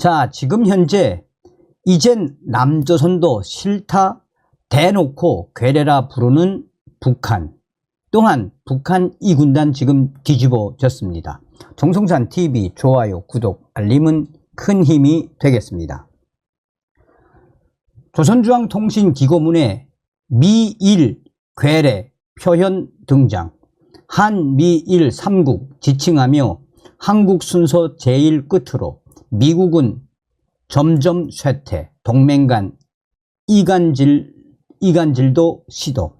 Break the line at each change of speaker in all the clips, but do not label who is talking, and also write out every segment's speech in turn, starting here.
자, 지금 현재 이젠 남조선도 싫다 대놓고 괴뢰라 부르는 북한. 또한 북한 2군단 지금 뒤집어졌습니다. 정성찬TV 좋아요, 구독, 알림은 큰 힘이 되겠습니다. 조선중앙통신 기고문에 미일 괴뢰 표현 등장. 한미일 3국 지칭하며 한국 순서 제일 끝으로 미국은 점점 쇠퇴, 동맹 간 이간질도 시도.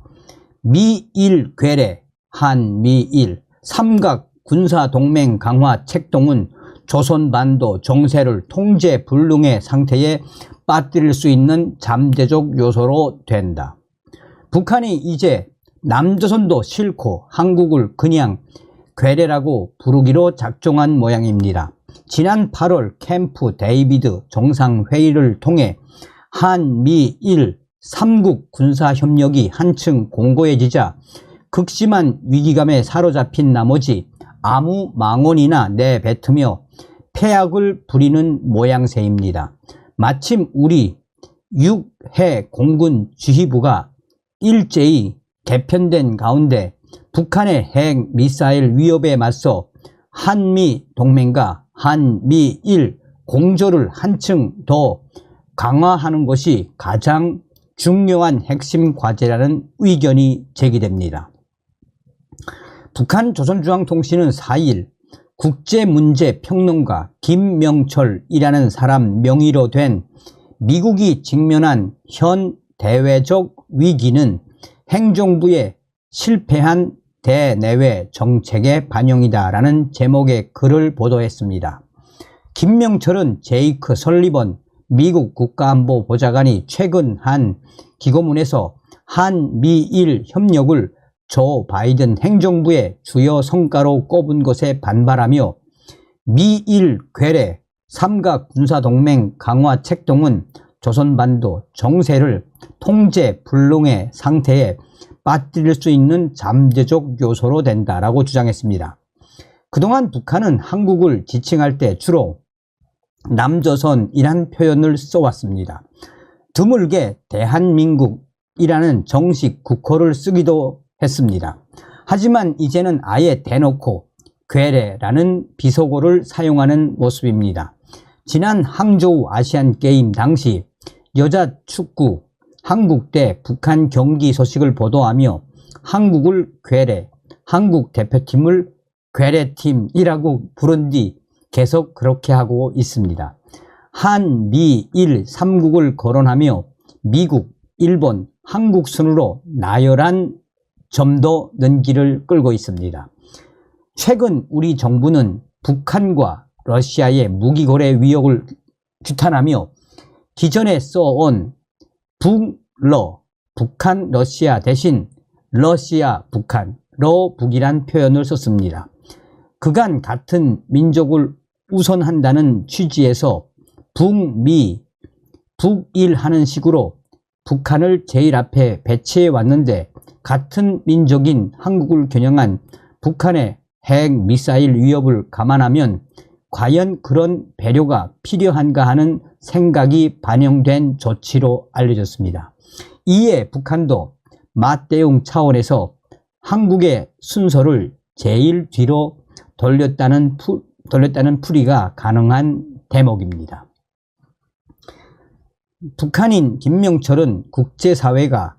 미일 괴뢰, 한미일 삼각 군사동맹 강화 책동은 조선반도 정세를 통제 불능의 상태에 빠뜨릴 수 있는 잠재적 요소로 된다. 북한이 이제 남조선도 싫고 한국을 그냥 괴뢰라고 부르기로 작정한 모양입니다. 지난 8월 캠프 데이비드 정상회의를 통해 한미일 3국 군사협력이 한층 공고해지자 극심한 위기감에 사로잡힌 나머지 아무 망언이나 내뱉으며 패악을 부리는 모양새입니다. 마침 우리 6해 공군 지휘부가 일제히 개편된 가운데 북한의 핵 미사일 위협에 맞서 한미 동맹과 한미일 공조를 한층 더 강화하는 것이 가장 중요한 핵심 과제라는 의견이 제기됩니다. 북한 조선중앙통신은 4일 국제문제평론가 김명철이라는 사람 명의로 된 미국이 직면한 현 대외적 위기는 행정부의 실패한 대내외 정책의 반영이다라는 제목의 글을 보도했습니다. 김명철은 제이크 설리번 미국 국가안보보좌관이 최근 한 기고문에서 한미일 협력을 조 바이든 행정부의 주요 성과로 꼽은 것에 반발하며 미일 괴뢰 삼각 군사동맹 강화 책동은 조선반도 정세를 통제 불능의 상태에 빠뜨릴 수 있는 잠재적 요소로 된다라고 주장했습니다. 그동안 북한은 한국을 지칭할 때 주로 남조선이란 표현을 써왔습니다. 드물게 대한민국이라는 정식 국호를 쓰기도 했습니다. 하지만 이제는 아예 대놓고 괴뢰라는 비속어를 사용하는 모습입니다. 지난 항저우 아시안게임 당시 여자 축구 한국대 북한 경기 소식을 보도하며 한국을 괴뢰, 한국 대표팀을 괴뢰팀이라고 부른 뒤 계속 그렇게 하고 있습니다. 한미일 3국을 거론하며 미국, 일본, 한국 순으로 나열한 점도 는기를 끌고 있습니다. 최근 우리 정부는 북한과 러시아의 무기거래 위협을 규탄하며 기존에 써온 북러, 북한 러시아 대신 러시아 북한로 북이란 표현을 썼습니다. 그간 같은 민족을 우선한다는 취지에서 북미, 북일 하는 식으로 북한을 제일 앞에 배치해 왔는데 같은 민족인 한국을 겨냥한 북한의 핵 미사일 위협을 감안하면 과연 그런 배려가 필요한가 하는 생각이 반영된 조치로 알려졌습니다. 이에 북한도 맞대응 차원에서 한국의 순서를 제일 뒤로 돌렸다는 풀이가 가능한 대목입니다. 북한인 김명철은 국제사회가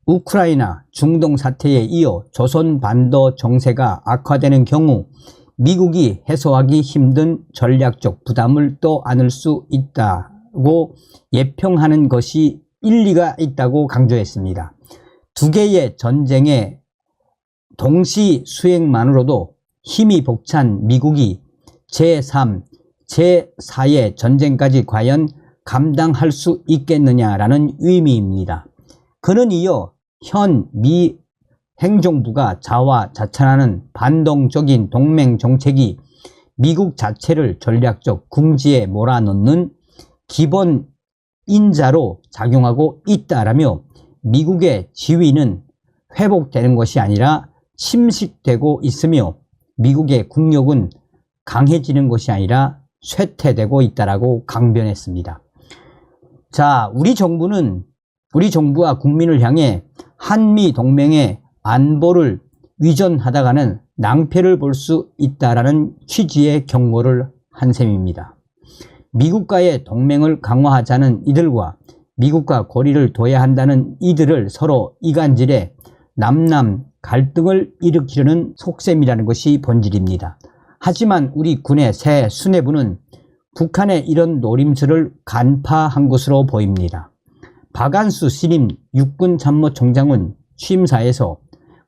우크라이나 중동 사태에 이어 조선 반도 정세가 악화되는 경우 미국이 해소하기 힘든 전략적 부담을 또 안을 수 있다고 예평하는 것이 일리가 있다고 강조했습니다. 두 개의 전쟁의 동시 수행만으로도 힘이 벅찬 미국이 제3, 제4의 전쟁까지 과연 감당할 수 있겠느냐라는 의미입니다. 그는 이어 현 미 행정부가 자화자찬하는 반동적인 동맹 정책이 미국 자체를 전략적 궁지에 몰아넣는 기본 인자로 작용하고 있다라며 미국의 지위는 회복되는 것이 아니라 침식되고 있으며 미국의 국력은 강해지는 것이 아니라 쇠퇴되고 있다라고 강변했습니다. 자, 우리 정부와 국민을 향해 한미 동맹의 안보를 위전하다가는 낭패를 볼 수 있다라는 취지의 경고를 한 셈입니다. 미국과의 동맹을 강화하자는 이들과 미국과 고리를 둬야 한다는 이들을 서로 이간질해 남남 갈등을 일으키려는 속셈이라는 것이 본질입니다. 하지만 우리 군의 새 수뇌부는 북한의 이런 노림수를 간파한 것으로 보입니다. 박안수 신임 육군참모총장은 취임사에서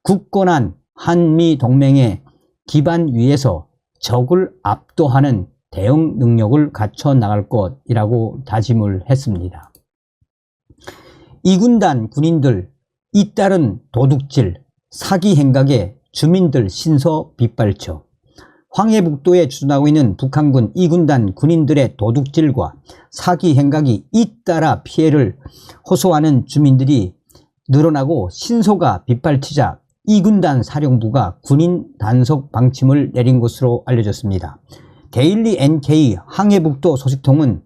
굳건한 한미 동맹의 기반 위에서 적을 압도하는 대응 능력을 갖춰 나갈 것이라고 다짐을 했습니다. 이군단 군인들 잇따른 도둑질, 사기 행각에 주민들 신서 빗발쳐 황해북도에 주둔하고 있는 북한군 2군단 군인들의 도둑질과 사기 행각이 잇따라 피해를 호소하는 주민들이 늘어나고 신소가 빗발치자 2군단 사령부가 군인 단속 방침을 내린 것으로 알려졌습니다. 데일리 NK 황해북도 소식통은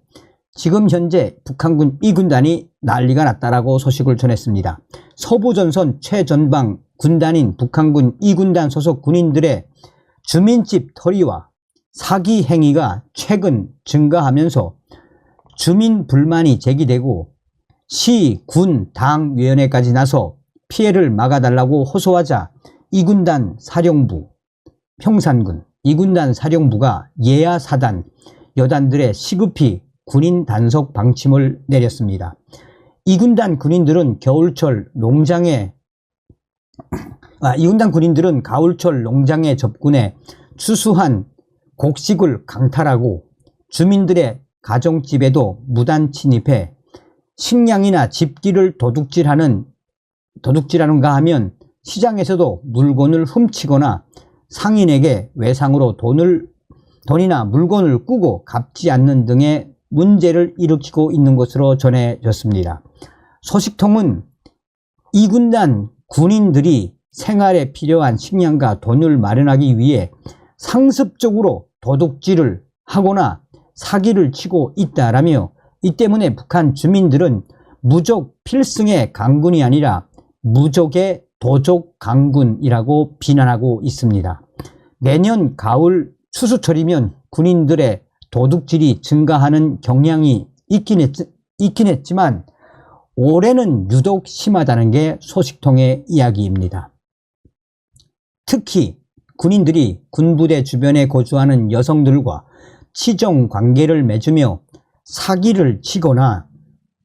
지금 현재 북한군 2군단이 난리가 났다라고 소식을 전했습니다. 서부전선 최전방 군단인 북한군 2군단 소속 군인들의 주민집 털이와 사기 행위가 최근 증가하면서 주민 불만이 제기되고 시, 군, 당 위원회까지 나서 피해를 막아달라고 호소하자 2군단 사령부, 평산군, 2군단 사령부가 예하 사단, 여단들의 시급히 군인 단속 방침을 내렸습니다. 2군단 군인들은 가을철 농장에 접근해 추수한 곡식을 강탈하고 주민들의 가정집에도 무단 침입해 식량이나 집기를 도둑질하는가 하면 시장에서도 물건을 훔치거나 상인에게 외상으로 돈이나 물건을 꾸고 갚지 않는 등의 문제를 일으키고 있는 것으로 전해졌습니다. 소식통은 2군단 군인들이 생활에 필요한 식량과 돈을 마련하기 위해 상습적으로 도둑질을 하거나 사기를 치고 있다라며 이 때문에 북한 주민들은 무족 필승의 강군이 아니라 무족의 도족 강군이라고 비난하고 있습니다. 내년 가을 추수철이면 군인들의 도둑질이 증가하는 경향이 있긴 했지만 올해는 유독 심하다는 게 소식통의 이야기입니다. 특히 군인들이 군부대 주변에 거주하는 여성들과 치정 관계를 맺으며 사기를 치거나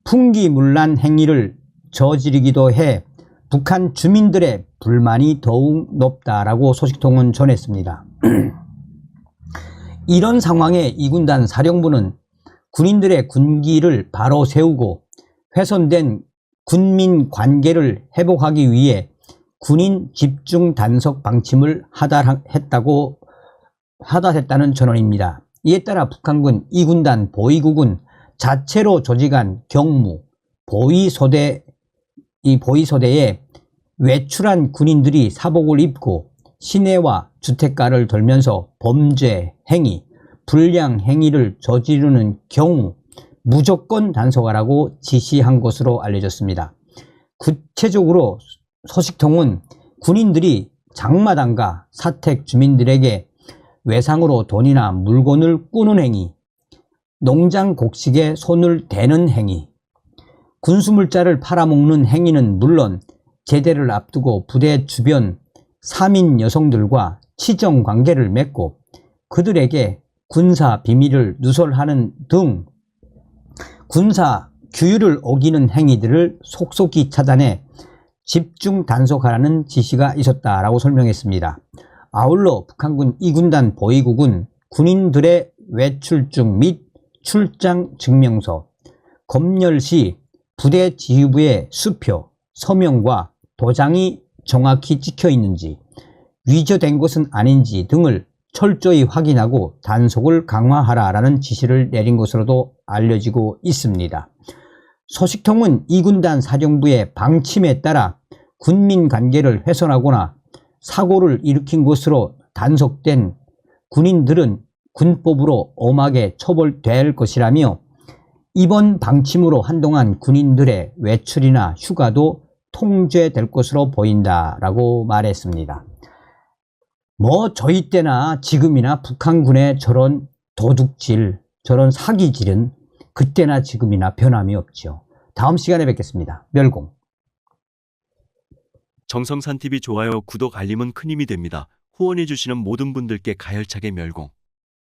풍기문란 행위를 저지르기도 해 북한 주민들의 불만이 더욱 높다라고 소식통은 전했습니다. 이런 상황에 2군단 사령부는 군인들의 군기를 바로 세우고 훼손된 군민 관계를 회복하기 위해 군인 집중 단속 방침을 하달했다는 전언입니다. 이에 따라 북한군 2군단 보위국은 자체로 조직한 경무, 보위소대에 외출한 군인들이 사복을 입고 시내와 주택가를 돌면서 범죄 행위, 불량 행위를 저지르는 경우 무조건 단속하라고 지시한 것으로 알려졌습니다. 구체적으로 소식통은 군인들이 장마당과 사택 주민들에게 외상으로 돈이나 물건을 꾸는 행위, 농장 곡식에 손을 대는 행위, 군수물자를 팔아먹는 행위는 물론 제대를 앞두고 부대 주변 3인 여성들과 치정 관계를 맺고 그들에게 군사 비밀을 누설하는 등 군사 규율을 어기는 행위들을 속속히 차단해 집중 단속하라는 지시가 있었다라고 설명했습니다. 아울러 북한군 2군단 보위국은 군인들의 외출증 및 출장 증명서, 검열 시 부대 지휘부의 수표, 서명과 도장이 정확히 찍혀 있는지, 위조된 것은 아닌지 등을 철저히 확인하고 단속을 강화하라라는 지시를 내린 것으로도 알려지고 있습니다. 소식통은 2군단 사령부의 방침에 따라 군민 관계를 훼손하거나 사고를 일으킨 것으로 단속된 군인들은 군법으로 엄하게 처벌될 것이라며 이번 방침으로 한동안 군인들의 외출이나 휴가도 통제될 것으로 보인다라고 말했습니다. 뭐 저희 때나 지금이나 북한군의 저런 도둑질, 저런 사기질은 그때나 지금이나 변함이 없죠. 다음 시간에 뵙겠습니다. 멸공.
정성산TV 좋아요, 구독, 알림은 큰 힘이 됩니다. 후원해주시는 모든 분들께 가열차게 멸공.